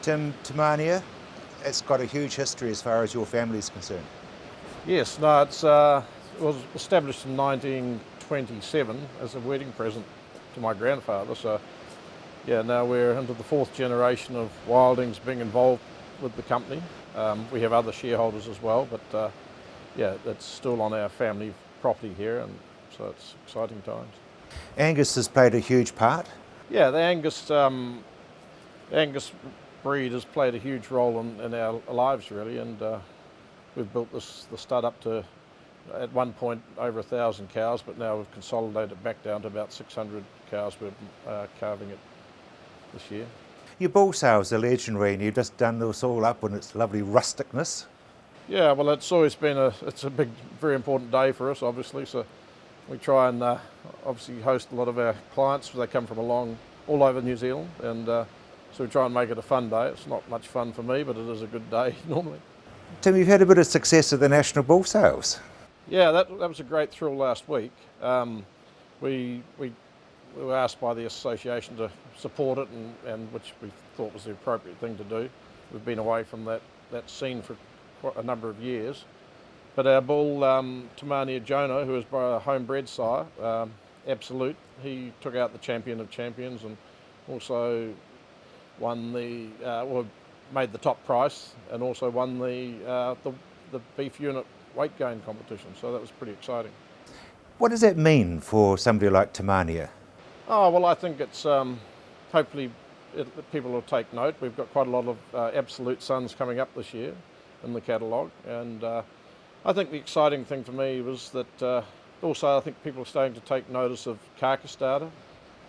Tim, Mania, it's got a huge history as far as your family is concerned. Yes, no, it was established in 1927 as a wedding present to my grandfather. So, yeah, now we're into the fourth generation of Wildings being involved with the company. We have other shareholders as well, but yeah, it's still on our family property here, and so it's exciting times. Angus has played a huge part. Yeah, the Angus breed has played a huge role in our lives, really, and we've built the stud up to, at one point, over 1,000 cows, but now we've consolidated it back down to about 600 cows. We're calving it this year. Your bull sales are legendary, and you've just done this all up in its lovely rusticness. Yeah, well, it's always been it's a big, very important day for us, obviously. So we try and obviously host a lot of our clients. They come from all over New Zealand, and so we try and make it a fun day. It's not much fun for me, but it is a good day normally. Tim, you've had a bit of success at the national bull sales. Yeah, that was a great thrill last week. We were asked by the association to support it, and which we thought was the appropriate thing to do. We've been away from that scene for quite a number of years. But our bull, Mania Jono, who is by a homebred sire, Absolute, he took out the champion of champions and also won made the top price, and also won the beef unit weight gain competition. So that was pretty exciting. What does that mean for somebody like Mania? Oh, well, I think it's hopefully people will take note. We've got quite a lot of Absolute sons coming up this year in the catalogue, and I think the exciting thing for me was that also I think people are starting to take notice of carcass data,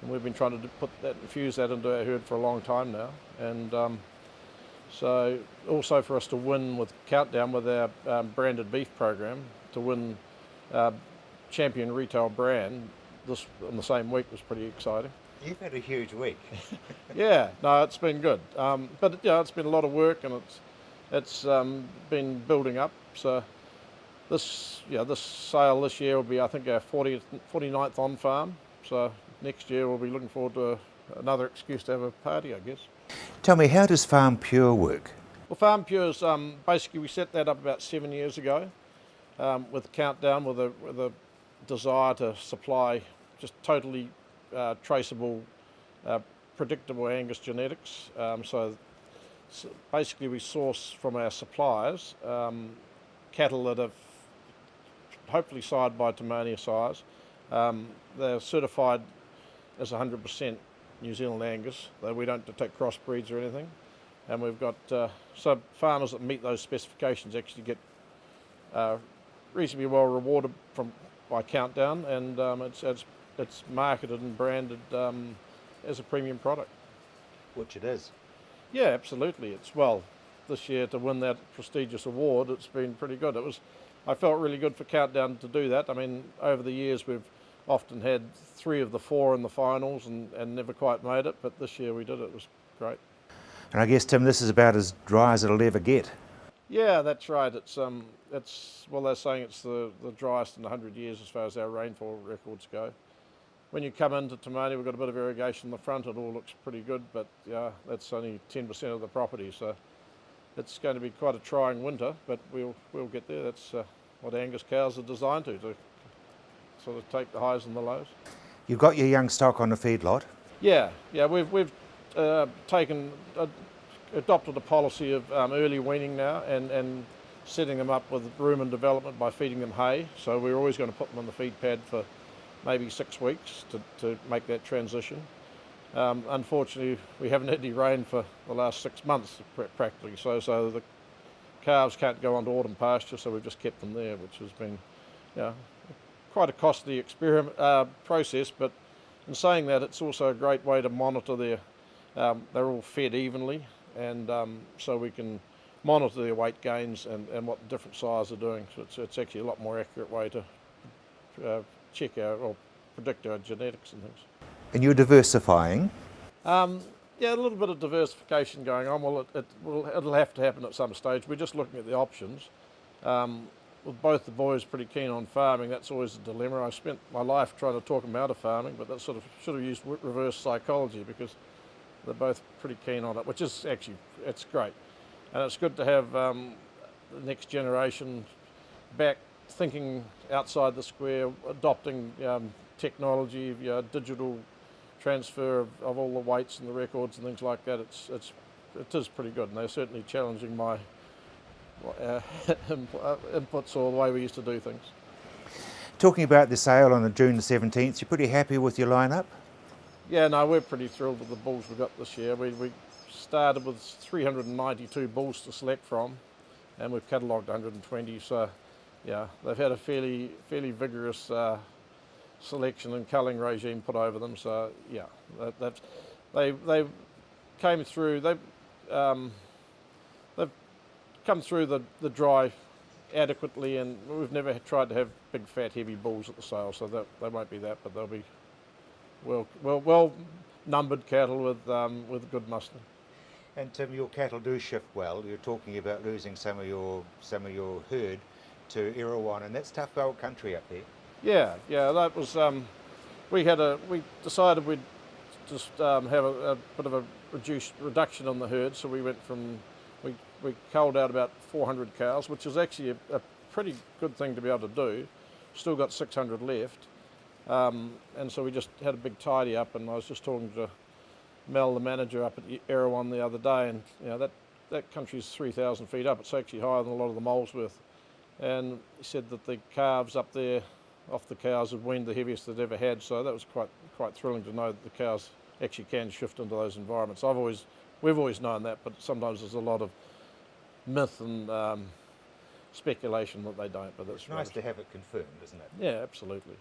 and we've been trying to infuse that into our herd for a long time now, and so also for us to win with Countdown with our branded beef program, to win champion retail brand this in the same week was pretty exciting. You've had a huge week. Yeah, no, it's been good, but yeah, it's been a lot of work, and it's been building up. So this sale this year will be, I think, our 49th on farm. So next year we'll be looking forward to another excuse to have a party, I guess. Tell me, how does Farm Pure work? Well, Farm Pure is basically, we set that up about 7 years ago with Countdown, with a desire to supply just totally traceable, predictable Angus genetics. So basically we source from our suppliers cattle that have hopefully sired by Mania sires. They're certified as 100% New Zealand Angus, though we don't detect crossbreeds or anything. And we've got so farmers that meet those specifications actually get reasonably well rewarded by Countdown, and it's marketed and branded as a premium product. Which it is. Yeah, absolutely. This year to win that prestigious award, it's been pretty good. I felt really good for Countdown to do that. I mean, over the years we've often had 3 of the 4 in the finals and never quite made it, but this year we did it. It was great. And I guess, Tim, this is about as dry as it'll ever get. Yeah, that's right. It's they're saying it's the driest in 100 years as far as our rainfall records go. When you come into Mania, we've got a bit of irrigation in the front. It all looks pretty good, but yeah, that's only 10% of the property, so it's going to be quite a trying winter, but we'll get there. That's what Angus cows are designed to sort of take the highs and the lows. You've got your young stock on the feedlot. Yeah, we've adopted a policy of early weaning now and setting them up with rumen development by feeding them hay. So we're always going to put them on the feed pad for maybe 6 weeks to make that transition. Unfortunately, we haven't had any rain for the last 6 months practically, so the calves can't go onto autumn pasture, so we've just kept them there, which has been quite a costly experiment process. But in saying that, it's also a great way to monitor they're all fed evenly, and so we can monitor their weight gains and what the different sires are doing. So it's actually a lot more accurate way to check or predict our genetics and things. And you're diversifying? Yeah, a little bit of diversification going on. Well, it'll have to happen at some stage. We're just looking at the options. With both the boys pretty keen on farming, that's always a dilemma. I spent my life trying to talk them out of farming, but that sort of should have used reverse psychology, because they're both pretty keen on it, which is actually, it's great. And it's good to have the next generation back thinking outside the square, adopting technology, digital transfer of all the weights and the records and things like that. It is pretty good, and they're certainly challenging my inputs or the way we used to do things. Talking about the sale on June the 17th, you're pretty happy with your lineup? Yeah, no, we're pretty thrilled with the bulls we got this year. We started with 392 bulls to select from, and we've catalogued 120. So, yeah, they've had a fairly vigorous selection and culling regime put over them. So, yeah, they came through. They've come through the dry adequately, and we've never tried to have big, fat, heavy bulls at the sale. So they won't be that, but they'll be well numbered cattle with good muscle. And Tim, your cattle do shift well. You're talking about losing some of your herd to Erawan, and that's tough old country up there. Yeah, that was. We decided we'd just have a bit of a reduction on the herd, so we went from we culled out about 400 cows, which is actually a pretty good thing to be able to do. Still got 600 left. And so we just had a big tidy up, and I was just talking to Mel, the manager up at Erawan the other day, and that country's 3,000 feet up. It's actually higher than a lot of the Molesworth. And he said that the calves up there off the cows had weaned the heaviest they'd ever had, so that was quite thrilling to know that the cows actually can shift into those environments. We've always known that, but sometimes there's a lot of myth and speculation that they don't. But it's nice to have it confirmed, isn't it? Yeah, absolutely.